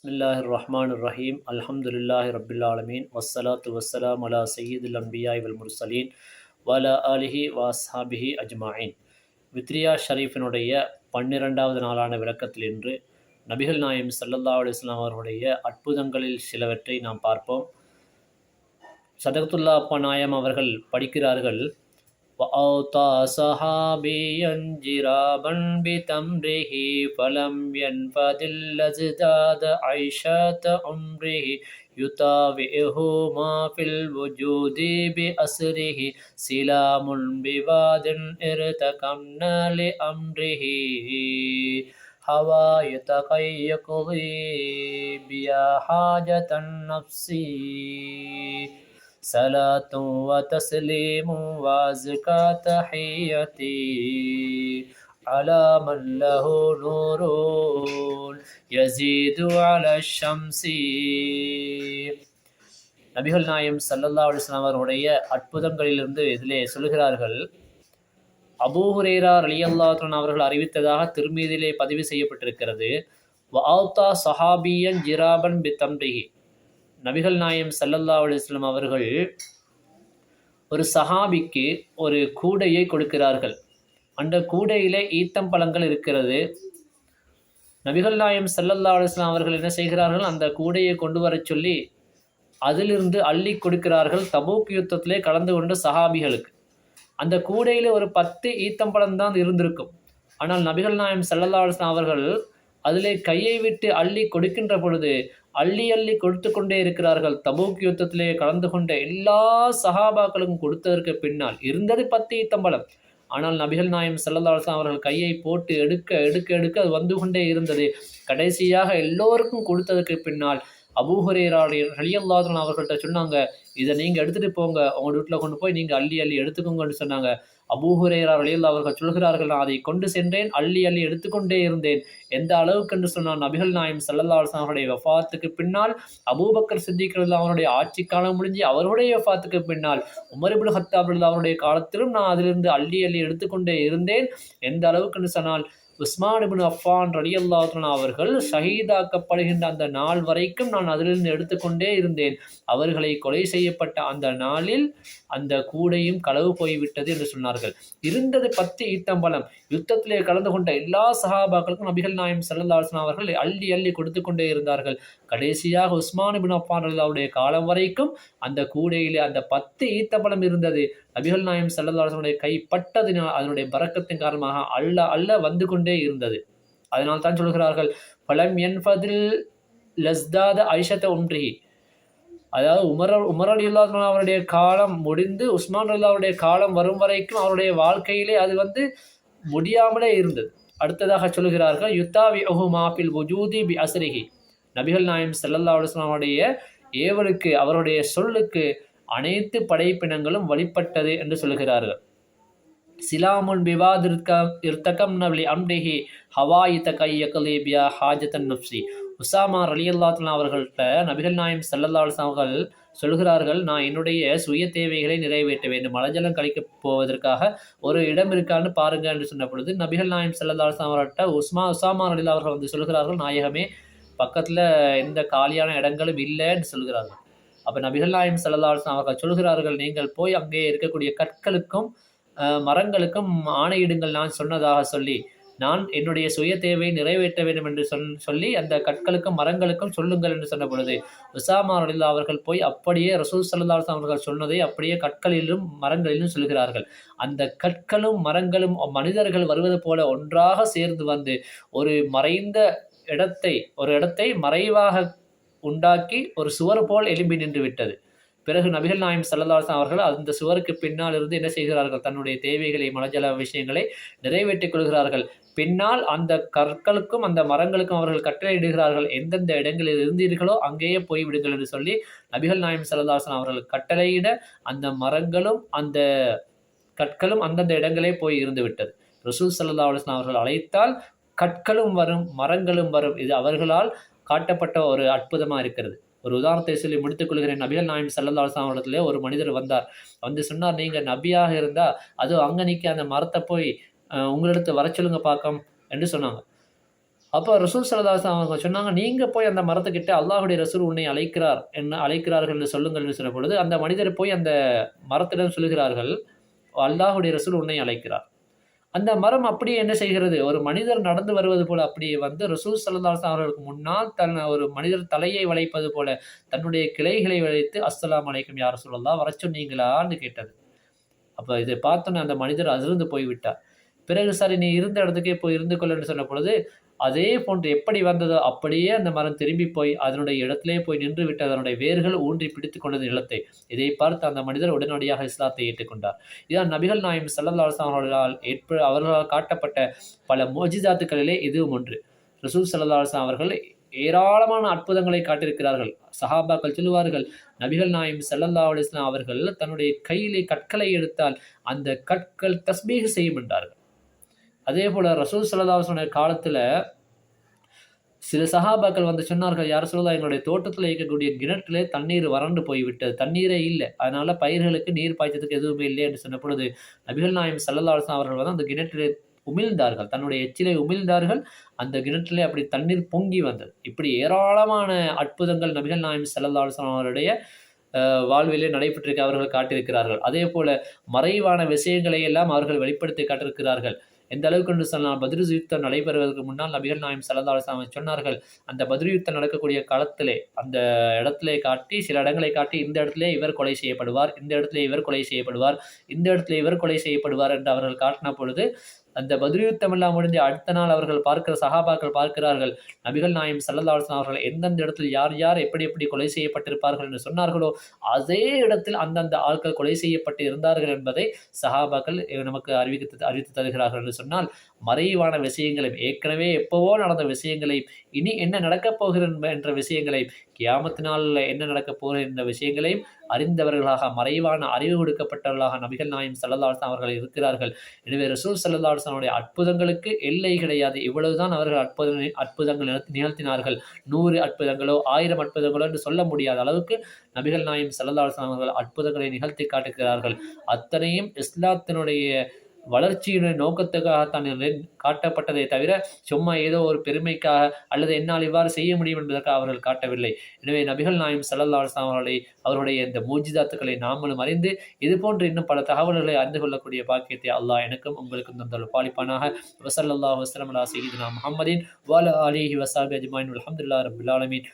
பிஸ்மில்லாஹிர் ரஹ்மானிர் ரஹீம் அல்ஹம்துலில்லாஹி ரப்பில் ஆலமீன் வஸ்ஸலாத்து வஸ்ஸலாம் அலா சய்யிதுல் அன்பியாய் வல் முர்சலீன் வல ஆலிஹி வஸ்ஹாபிஹி அஜ்மாயின். வித்ரியா ஷரீஃபினுடைய 12வது நாளான விளக்கத்தில் இன்று நபிகள் நாயம் ஸல்லல்லாஹு அலைஹி வஸல்லம் அவர்களுடைய அற்புதங்களில் சிலவற்றை நாம் பார்ப்போம். சதகத்துல்லா அப்பா நாயம் அவர்கள் படிக்கிறார்கள், وأوطى صحابيا جرابا بتمره فلم ينفد الازداد عيشة عمره يطاوعه ما في الوجود بأسره سلام بواد ارتكمنا لأمره هوى يتقيقضي بيا حاجة النفس صلاة وتسليم وأزكى تحيتي على من له نور يزيد على الشمس. நபிகள் நாயம் ஸல்லல்லாஹு அலைஹி வஸல்லம் அவர்களுடைய அற்புதங்களிலிருந்து இதிலே சொல்கிறார்கள், அபூ ஹுரைரா ரலியல்லாஹு அன்ஹு அவர்கள் அறிவித்ததாக திருமீதியிலே பதிவு செய்யப்பட்டிருக்கிறது. வஅத்தா ஸஹாபியன் ஜிராபன் பிதம்ரிஹி, நபிகள் நாயம் ஸல்லல்லாஹு அலைஹி வஸல்லம் அவர்கள் ஒரு சஹாபிக்கு ஒரு கூடையை கொடுக்கிறார்கள். அந்த கூடையிலே ஈத்தம்பழங்கள் இருக்கிறது. நபிகள் நாயம் ஸல்லல்லாஹு அலைஹி வஸல்லம் அவர்கள் என்ன செய்கிறார்கள், அந்த கூடையை கொண்டு வரச் சொல்லி அதிலிருந்து அள்ளி கொடுக்கிறார்கள் தபூக் யுத்தத்திலே கலந்து கொண்ட சஹாபிகளுக்கு. அந்த கூடையில் ஒரு 10 ஈத்தம்பழம் தான் இருந்திருக்கும். ஆனால் நபிகள் நாயம் ஸல்லல்லாஹு அலைஹி வஸல்லம் அவர்கள் அதிலே கையை விட்டு அள்ளி கொடுக்கின்ற பொழுது அள்ளி அள்ளி கொடுத்து கொண்டே இருக்கிறார்கள். தபூக் யுத்தத்திலே கலந்து கொண்ட எல்லா சஹாபாக்களுக்கும் கொடுத்ததற்கு பின்னால் இருந்தது 10 ஈத்தம்பழம். ஆனால் நபிகள் நாயம் ஸல்லல்லாஹு அலைஹி வஸல்லம் அவர்கள் கையை போட்டு எடுக்க எடுக்க எடுக்க அது வந்து கொண்டே இருந்தது. கடைசியாக எல்லோருக்கும் கொடுத்ததற்கு பின்னால் அபூ ஹுரைரா ரலியல்லாஹு அன்ஹு அவர்கள்ட்ட சொன்னாங்க, இதை நீங்கள் எடுத்துகிட்டு போங்க, உங்கள் வீட்டில் கொண்டு போய் நீங்கள் அள்ளி அள்ளி எடுத்துக்கோங்கன்னு சொன்னாங்க. அபூ ஹுரைரா ரலியல்லாஹு அவர்கள் சொல்கிறார்கள், நான் அதை கொண்டு சென்றேன், அள்ளி அள்ளி எடுத்துக்கொண்டே இருந்தேன். எந்த அளவுக்கு என்று சொன்னால், நபிகள் நாயம் ஸல்லல்லாஹு அலைஹி வஸல்லம் அவருடைய வஃபாத்துக்கு பின்னால் அபூபக்கர் சித்திக் ரலியல்லாஹு அவருடைய ஆட்சி காலம் முடிஞ்சு அவருடைய வஃபாத்துக்கு பின்னால் உமர் இப்னு கத்தாப் ரலியல்லாஹு அவருடைய காலத்திலும் நான் அதிலிருந்து அள்ளி அள்ளி எடுத்துக்கொண்டே இருந்தேன். எந்த அளவுக்கு என்று சொன்னால், உஸ்மான் இப்னு அஃபான் ரலியல்லாஹு அன்ஹு அவர்கள் ஷஹீதாக்கப்படுகின்ற அந்த நாள் வரைக்கும் நான் அதிலிருந்து எடுத்துக்கொண்டே இருந்தேன். அவர்களை கொலை செய்யப்பட்ட அந்த நாளில் அந்த கூடையும் களவு போய்விட்டது என்று சொன்னார்கள். இருந்தது 10 ஈத்தம்பழம். யுத்தத்திலே கலந்து கொண்ட எல்லா சஹாபாக்களுக்கும் நபிகள் நாயம் ஸல்லல்லாஹு அலைஹி வஸல்லம் அவர்கள் அள்ளி அள்ளி கொடுத்து கொண்டே இருந்தார்கள். கடைசியாக உஸ்மான் இப்னு அஃபான் ரலியல்லாஹுடைய காலம் வரைக்கும் அந்த கூடையிலே அந்த 10 ஈத்தம்பழம் இருந்தது. நபிகள் நாயம் ஸல்லல்லாஹு அலைஹி வஸல்லம் கை பட்டதினால் அதனுடைய பரக்கத்தின் காரணமாக அள்ள அள்ள வந்து கொண்டே இருந்தது. அதனால் தான் சொல்கிறார்கள், ஃபலம் யன்ஃபதில் லஸ்தாத ஐஷத உம்ரிஹி, அதாவது உமர் ரலியல்லாஹு அன்ஹு அவருடைய காலம் முடிந்து உஸ்மான் ரலியல்லாஹுடைய காலம் வரும் வரைக்கும் அவருடைய வாழ்க்கையிலே அது முடியாமலே இருந்தது. அடுத்ததாக சொல்கிறார்கள், யுத்தாவிஉஹு மா ஃபில் வுஜூதி பி அஸ்ரிஹி, நபிகள் நாயம் ஸல்லல்லாஹு அலைஹி வஸல்லம் அவருடைய ஏவலுக்கு அவருடைய சொல்லுக்கு அனைத்து படைப்பினங்களும் வழிபட்டது என்று சொல்கிறார்கள். சிலாமுன் பிவாத் இர்தகம்ன லி அம்ரிஹி ஹவாயி தகையகலி பியா ஹாஜத்தன் நஃப்ஸி. உஸாமா ரலியல்லாஹு அன்ஹு அவர்கள்ட்ட நபிகள் நாயம் ஸல்லல்லாஹு அலைஹி வஸல்லம் அவர்கள் சொல்கிறார்கள், நான் என்னுடைய சுய தேவைகளை நிறைவேற்ற வேண்டும், மலஜலம் கழிக்க போவதற்காக ஒரு இடம் இருக்கான்னு பாருங்க என்று சொன்ன பொழுது நபிகள் நாயம் ஸல்லல்லாஹு அலைஹி வஸல்லம் அவர்கள்ட்ட உஸாமா ரலியல்லாஹு அவர்கள் வந்து சொல்கிறார்கள், நாயகமே, பக்கத்தில் எந்த காலியான இடங்களும் இல்லைன்னு சொல்கிறார்கள். அப்போ நபிகள் நாயம் ஸல்லல்லாஹு அலைஹி வஸல்லம் அவர்கள் சொல்கிறார்கள், நீங்கள் போய் அங்கே இருக்கக்கூடிய கற்களுக்கும் மரங்களுக்கும் ஆணையிடுங்கள் நான் சொன்னதாக சொல்லி, நான் என்னுடைய சுய தேவையை நிறைவேற்ற வேண்டும் என்று சொல்லி அந்த கற்களுக்கும் மரங்களுக்கும் சொல்லுங்கள் என்று சொன்ன பொழுது உஸாமா ரலியல்லாஹு அவர்கள் போய் அப்படியே ரசூல் ஸல்லல்லாஹு அலைஹி வஸல்லம் அவர்கள் சொன்னதை அப்படியே கற்களிலும் மரங்களிலும் சொல்கிறார்கள். அந்த கற்களும் மரங்களும் மனிதர்கள் வருவது போல ஒன்றாக சேர்ந்து வந்து ஒரு மறைந்த இடத்தை மறைவாக உண்டாக்கி ஒரு சுவர் போல் எழும்பி நின்று விட்டது. பிறகு நபிகள் நாயம் ஸல்லல்லாஹு அலைஹி வஸல்லம் அவர்கள் அந்த சுவருக்கு பின்னால் இருந்து என்ன செய்கிறார்கள், தன்னுடைய தேவைகளை மலஜல விஷயங்களை நிறைவேற்றிக் கொள்கிறார்கள். பின்னால் அந்த கற்களுக்கும் அந்த மரங்களுக்கும் அவர்கள் கட்டளையிடுகிறார்கள், எந்தெந்த இடங்களில் இருந்தீர்களோ அங்கேயே போய் விடுங்கள் என்று சொல்லி நபிகள் நாயம் ஸல்லல்லாஹு அலைஹி வஸல்லம் அவர்கள் கட்டளையிட அந்த மரங்களும் அந்த கற்களும் அந்தந்த இடங்களே போய் இருந்து விட்டது. ரசூல் ஸல்லல்லாஹு அலைஹி வஸல்லம் அவர்கள் அழைத்தால் கற்களும் வரும், மரங்களும் வரும். இது அவர்களால் காட்டப்பட்ட ஒரு அற்புதமாக இருக்கிறது. ஒரு உதாரணத்தை சொல்லி முடித்துக் கொள்கிறேன். நபிகள் நாயம் ஸல்லல்லாஹு அலைஹி வஸல்லம் இடத்துல ஒரு மனிதர் வந்தார். வந்து சொன்னார், நீங்கள் நபியாக இருந்தால் அது அங்கே நிற்க அந்த மரத்தை போய் உங்களிடத்து வர சொல்லுங்க பார்க்கம் என்று சொன்னாங்க. அப்போ ரசூல் ஸல்லல்லாஹு அலைஹி வஸல்லம் அவங்க சொன்னாங்க, "நீங்க போய் அந்த மரத்துக்கிட்ட அல்லாஹ்வுடைய ரசூல் உன்னை அழைக்கிறார்கள் என்று சொல்லுங்கள்" என்று சொன்ன பொழுது, அந்த மனிதர் போய் அந்த மரத்திடம் சொல்லுகிறார்கள், "அல்லாஹ்வுடைய ரசூல் உன்னை அழைக்கிறார்." அந்த மரம் அப்படியே என்ன செய்கிறது? ஒரு மனிதர் நடந்து வருவது போல அப்படியே வந்து ரசூல் ஸல்லல்லாஹு அலைஹி வஸல்லம் அவர்களுக்கு முன்னால் ஒரு மனிதர் தலையை வளைப்பது போல தன்னுடைய கிளைகளை வளைத்து, "அஸ்ஸலாமு அலைக்கும் யா ரசூலல்லாஹ், வரச் சொன்னீங்களான்னு?" கேட்டது. அப்ப இதை பார்த்தோன்னே அந்த மனிதர் அதிர்ந்து போய்விட்டார். பிறகு சரி நீ இருந்த இடத்துக்கே போய் இருந்து கொள் என்று சொன்ன பொழுது, அதே போன்று எப்படி வந்ததோ அப்படியே அந்த மரம் திரும்பி போய் அதனுடைய இடத்திலே போய் நின்று விட்டு அதனுடைய வேர்கள் ஊன்றி பிடித்துக் கொண்டது நிலத்தை. இதை பார்த்து அந்த மனிதர் உடனடியாக இஸ்லாத்தை ஏற்றுக்கொண்டார். இதான் நபிகள் நாயகம் ஸல்லல்லாஹு அலைஹி வஸல்லம் அவர்களால் காட்டப்பட்ட பல முஅ்ஜிஸாத்துக்களிலே இதுவும் ஒன்று. ரசூல் ஸல்லல்லாஹு அலைஹி வஸல்லம் அவர்கள் ஏராளமான அற்புதங்களை காட்டியிருக்கிறார்கள். சஹாபாக்கள் சொல்லுவார்கள், நபிகள் நாயகம் ஸல்லல்லாஹு அலைஹி வஸல்லம் அவர்கள் தன்னுடைய கையிலே கற்களை எடுத்தால் அந்த கற்கள் தஸ்பீஹ் செய்யும் என்றார்கள். அதே போல ரசூல் ஸல்லல்லாஹு அலைஹி வஸல்லம் காலத்துல சில சஹாபாக்கள் வந்து சொன்னார்கள், "யா ரசூலல்லாஹ், எங்களுடைய தோட்டத்தில இருக்கக்கூடிய கிணற்றிலே தண்ணீர் வறண்டு போய்விட்டது. தண்ணீரே இல்ல. அதனால பயிர்களுக்கு நீர் பாய்ச்சதுக்கு எதுவுமே இல்லை" என்று சொன்ன பொழுது, நபிகள் நாயகம் ஸல்லல்லாஹு அலைஹி வஸல்லம் அவர்கள் வந்து அந்த கிணற்றிலே உமிழ்ந்தார்கள். தன்னுடைய எச்சிலை உமிழ்ந்தார்கள். அந்த கிணற்றிலே அப்படி தண்ணீர் பொங்கி வந்தது. இப்படி ஏராளமான அற்புதங்கள் நபிகள் நாயகம் ஸல்லல்லாஹு அலைஹி வஸல்லம் அவருடைய வாழ்விலே நடைபெற்றிருக்க அவர்கள் காட்டியிருக்கிறார்கள். அதேபோல மறைவான விஷயங்களை எல்லாம் அவர்கள் வெளிப்படுத்தி காட்டியிருக்கிறார்கள். எந்த அளவுக்கு என்று சொன்னால், பத்ர் யுத்தம் நடைபெறுவதற்கு முன்னால் நபிகள் நாயகம் ஸல்லல்லாஹு அலைஹி வஸல்லம் சொன்னார்கள், அந்த பத்ர் யுத்தம் நடக்கக்கூடிய களத்திலே அந்த இடத்திலே காட்டி, சில இடங்களை காட்டி, இந்த இடத்திலே இவர் கொலை செய்யப்படுவார், இந்த இடத்திலே இவர் கொலை செய்யப்படுவார், இந்த இடத்திலே இவர் கொலை செய்யப்படுவார் என்று அவர்கள் காட்டின பொழுது, அந்த பத்ர் யுத்தம் எல்லாம் முடிஞ்சு அடுத்த நாள் அவர்கள் சஹாபாக்கள் பார்க்கிறார்கள், நபிகள் நாயகம் ஸல்லல்லாஹு அலைஹி வஸல்லம் அவர்கள் எந்தெந்த இடத்தில் யார் யார் எப்படி எப்படி கொலை செய்யப்பட்டிருப்பார்கள் என்று சொன்னார்களோ, அதே இடத்தில் அந்தந்த ஆட்கள் கொலை செய்யப்பட்டு இருந்தார்கள் என்பதை சஹாபாக்கள் நமக்கு அறிவித்து தருகிறார்கள் என்று சொன்னால், மறைவான விஷயங்களையும், ஏற்கனவே எப்பவோ நடந்த விஷயங்களையும், இனி என்ன நடக்கப் போகிறது என்ற விஷயங்களையும், கியாமத் நாளில் என்ன நடக்கப் போகிறது என்ற விஷயங்களையும் அறிந்தவர்களாக, மறைவான அறிவு கொடுக்கப்பட்டவர்களாக நபிகள் நாயகம் ஸல்லல்லாஹு அலைஹி வஸல்லம் அவர்கள் இருக்கிறார்கள். எனவே ரசூல் ஸல்லல்லாஹு அலைஹி வஸல்லம் உடைய அற்புதங்களுக்கு எல்லை கிடையாது. இவ்வளவுதான் அவர்கள் அற்புதங்கள் நிகழ்த்தினார்கள். 100 அற்புதங்களோ 1000 அற்புதங்களோ என்று சொல்ல முடியாத அளவுக்கு நபிகள் நாயகம் ஸல்லல்லாஹு அலைஹி வஸல்லம் அவர்கள் அற்புதங்களை நிகழ்த்தி காட்டுகிறார்கள். அத்தனையும் இஸ்லாத்தினுடைய வளர்ச்சியினுடைய நோக்கத்துக்காகத்தான் காட்டப்பட்டதை தவிர, சும்மா ஏதோ ஒரு பெருமைக்காக அல்லது என்னால் இவ்வாறு செய்ய முடியும் என்பதற்காக அவர்கள் காட்டவில்லை. எனவே நபிகள் நாயகம் ஸல்லல்லாஹு அலைஹி வஸல்லம் அவருடைய இந்த முஜிதாத்துக்களை நாமளும் அறிந்து, இதுபோன்று இன்னும் பல தகவல்களை அறிந்து கொள்ளக்கூடிய பாக்கியத்தை அல்லாஹ் எனக்கும் உங்களுக்கும் தந்தல் பாலிப்பானாக. வஸல்லல்லாஹு வஸல்லம் அலா சய்யிதினா முஹம்மதின் வ அலா ஆலிஹி வஸஹ்பிஹி அஜ்மஈன். அல்ஹம்துலில்லாஹி ரப்பில் ஆலமீன்.